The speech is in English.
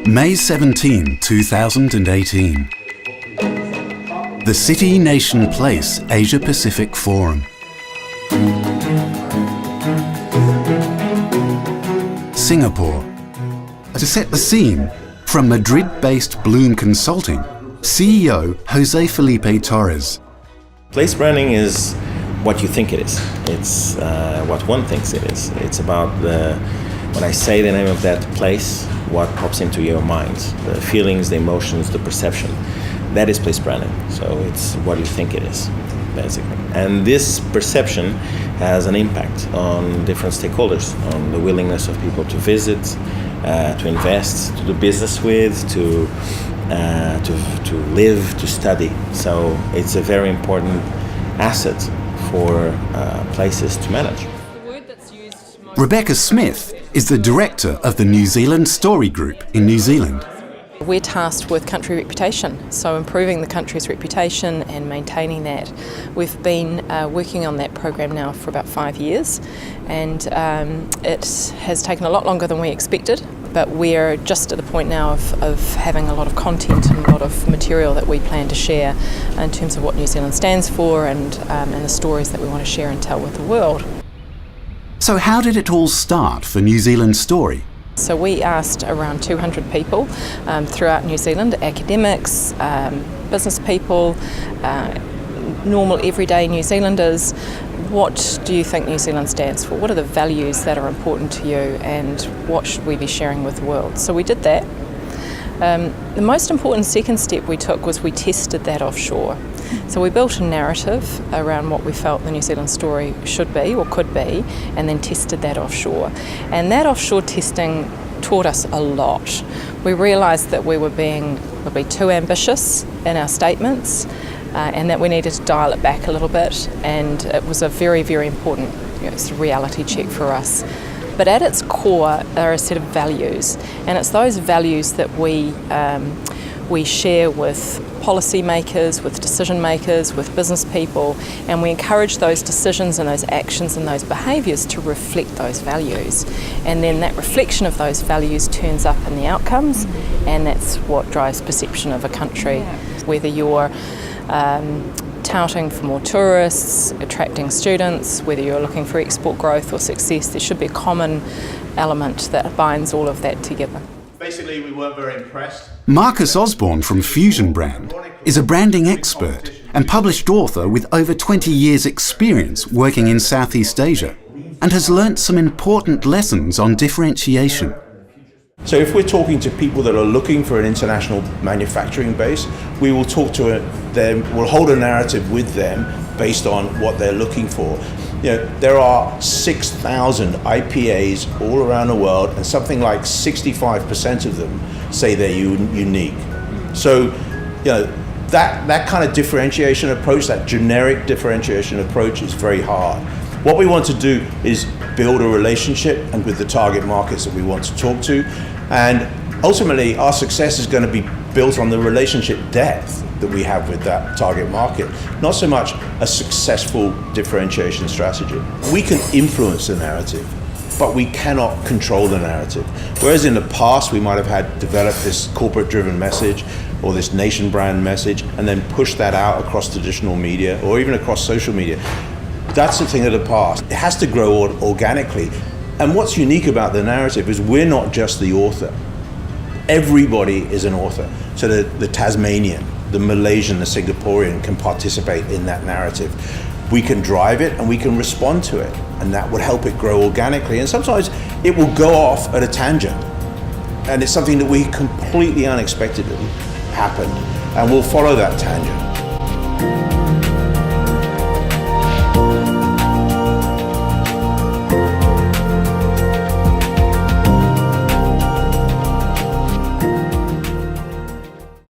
May 17, 2018. The City Nation Place Asia Pacific Forum. Singapore. To set the scene, from Madrid-based Bloom Consulting, CEO Jose Felipe Torres. Place branding is what you think it is. It's what one thinks it is. It's about when I say the name of that place, what pops into your mind, the feelings, the emotions, the perception. That is place branding. So it's what you think it is, basically. And this perception has an impact on different stakeholders, on the willingness of people to visit, to invest, to do business with, to live, to study. So it's a very important asset for places to manage. Rebecca Smith is the director of the New Zealand Story Group in New Zealand. We're tasked with country reputation, so improving the country's reputation and maintaining that. We've been working on that program now for about 5 years, and it has taken a lot longer than we expected, but we're just at the point now of having a lot of content and a lot of material that we plan to share in terms of what New Zealand stands for and the stories that we want to share and tell with the world. So how did it all start for New Zealand Story? So we asked around 200 people throughout New Zealand, academics, business people, normal everyday New Zealanders, what do you think New Zealand stands for? What are the values that are important to you, and what should we be sharing with the world? So we did that. The most important second step we took was we tested that offshore. So we built a narrative around what we felt the New Zealand story should be or could be, and then tested that offshore. And that offshore testing taught us a lot. We realised that we would be too ambitious in our statements, and that we needed to dial it back a little bit, and it was a very, very important sort of reality check for us. But at its core are a set of values, and it's those values that we share with policymakers, with decision makers, with business people, and we encourage those decisions and those actions and those behaviours to reflect those values. And then that reflection of those values turns up in the outcomes, and that's what drives perception of a country. Whether you're touting for more tourists, attracting students, whether you're looking for export growth or success, there should be a common element that binds all of that together. Basically, we weren't very impressed. Marcus Osborne from Fusionbrand is a branding expert and published author with over 20 years' experience working in Southeast Asia, and has learnt some important lessons on differentiation. So if we're talking to people that are looking for an international manufacturing base, we will talk to them, we'll hold a narrative with them based on what they're looking for. There are 6,000 IPAs all around the world, and something like 65% of them say they're unique. So, that kind of differentiation approach, that generic differentiation approach, is very hard. What we want to do is build a relationship and with the target markets that we want to talk to, and ultimately our success is going to be built on the relationship depth that we have with that target market, not so much a successful differentiation strategy. We can influence the narrative, but we cannot control the narrative. Whereas in the past we might have developed this corporate-driven message or this nation brand message and then push that out across traditional media or even across social media. That's the thing of the past. It has to grow organically. And what's unique about the narrative is we're not just the author. Everybody is an author. So the Tasmanian, the Malaysian, the Singaporean can participate in that narrative. We can drive it and we can respond to it, and that would help it grow organically. And sometimes it will go off at a tangent, and it's something that we completely unexpectedly happened, and we'll follow that tangent.